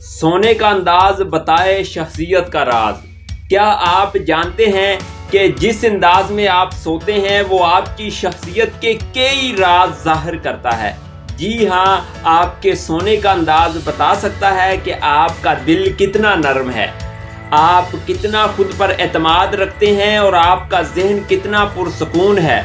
सोने का अंदाज बताए शख्सियत का राज। क्या आप जानते हैं कि जिस अंदाज में आप सोते हैं वो आपकी शख्सियत के कई राज जाहिर करता है। जी हाँ, आपके सोने का अंदाज बता सकता है कि आपका दिल कितना नरम है, आप कितना खुद पर एतमाद रखते हैं और आपका जहन कितना पुरसकून है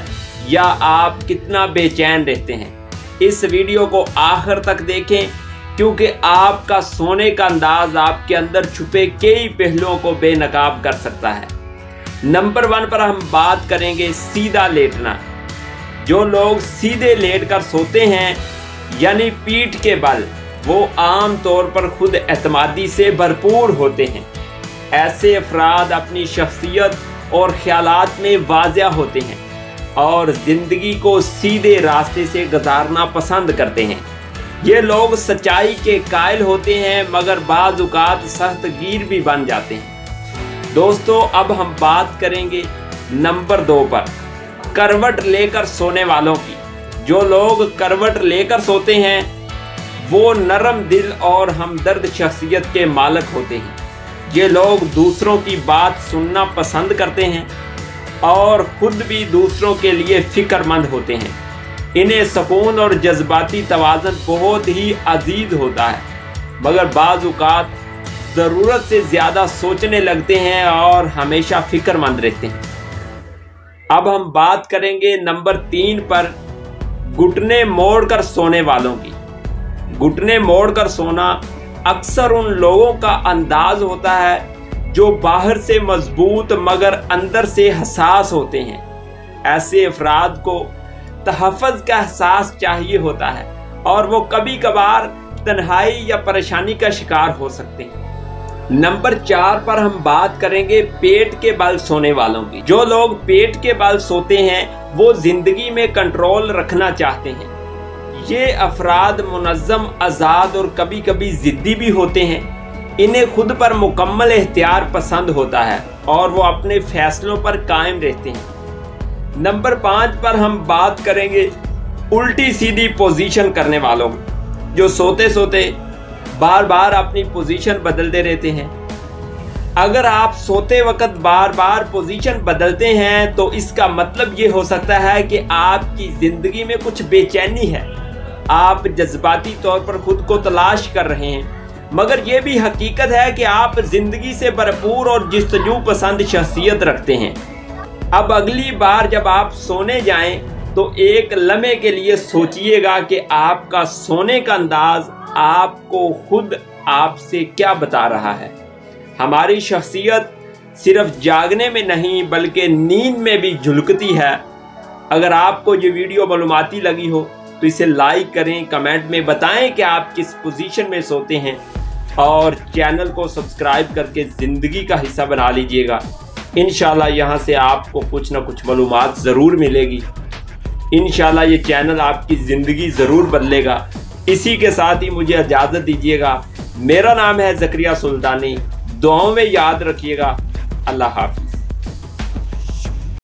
या आप कितना बेचैन रहते हैं। इस वीडियो को आखिर तक देखें क्योंकि आपका सोने का अंदाज आपके अंदर छुपे कई पहलुओं को बेनकाब कर सकता है। नंबर 1 पर हम बात करेंगे सीधा लेटना। जो लोग सीधे लेटकर सोते हैं यानी पीठ के बल, वो आम तौर पर खुद एतमादी से भरपूर होते हैं। ऐसे अफराद अपनी शख्सियत और ख्यालात में वाज़िया होते हैं और ज़िंदगी को सीधे रास्ते से गुजारना पसंद करते हैं। ये लोग सच्चाई के कायल होते हैं मगर बाज़ औक़ात सख्तगीर भी बन जाते हैं। दोस्तों, अब हम बात करेंगे नंबर 2 पर, करवट लेकर सोने वालों की। जो लोग करवट लेकर सोते हैं वो नरम दिल और हमदर्द शख्सियत के मालिक होते हैं। ये लोग दूसरों की बात सुनना पसंद करते हैं और खुद भी दूसरों के लिए फ़िक्रमंद होते हैं। इन्हें सुकून और जज्बाती तवाज़ुन बहुत ही अजीज होता है मगर बाज़ औक़ात ज़रूरत से ज़्यादा सोचने लगते हैं और हमेशा फ़िक्रमंद रहते हैं। अब हम बात करेंगे नंबर 3 पर, घुटने मोड़कर सोने वालों की। घुटने मोड़कर सोना अक्सर उन लोगों का अंदाज होता है जो बाहर से मजबूत मगर अंदर से हसास होते हैं। ऐसे अफराद को तहफ़्फ़ुज़ का एहसास चाहिए होता है और वो कभी कभार तन्हाई या परेशानी का शिकार हो सकते हैं। नंबर 4 पर हम बात करेंगे पेट के बल सोने वालों की। जो लोग पेट के बल सोते हैं वो जिंदगी में कंट्रोल रखना चाहते हैं। ये अफराद मुनज़्ज़म, आज़ाद और कभी कभी ज़िद्दी भी होते हैं। इन्हें खुद पर मुकम्मल इख्तियार पसंद होता है और वो अपने फैसलों पर कायम रहते हैं। नंबर 5 पर हम बात करेंगे उल्टी सीधी पोजीशन करने वालों की। जो सोते सोते बार बार अपनी पोजीशन बदलते रहते हैं। अगर आप सोते वक्त बार बार पोजीशन बदलते हैं तो इसका मतलब ये हो सकता है कि आपकी ज़िंदगी में कुछ बेचैनी है। आप जज्बाती तौर पर खुद को तलाश कर रहे हैं मगर ये भी हकीकत है कि आप ज़िंदगी से भरपूर और जिस्तजू पसंद शख्सियत रखते हैं। अब अगली बार जब आप सोने जाएं तो एक लम्हे के लिए सोचिएगा कि आपका सोने का अंदाज आपको खुद आपसे क्या बता रहा है। हमारी शख्सियत सिर्फ जागने में नहीं बल्कि नींद में भी झलकती है। अगर आपको ये वीडियो मालूमाती लगी हो तो इसे लाइक करें, कमेंट में बताएं कि आप किस पोजीशन में सोते हैं और चैनल को सब्सक्राइब करके ज़िंदगी का हिस्सा बना लीजिएगा। इंशाल्लाह यहाँ से आपको कुछ ना कुछ मालूमात ज़रूर मिलेगी। इंशाल्लाह ये चैनल आपकी ज़िंदगी ज़रूर बदलेगा। इसी के साथ ही मुझे इजाज़त दीजिएगा। मेरा नाम है ज़करिया सुल्तानी। दुआओं में याद रखिएगा। अल्लाह हाफ़िज़।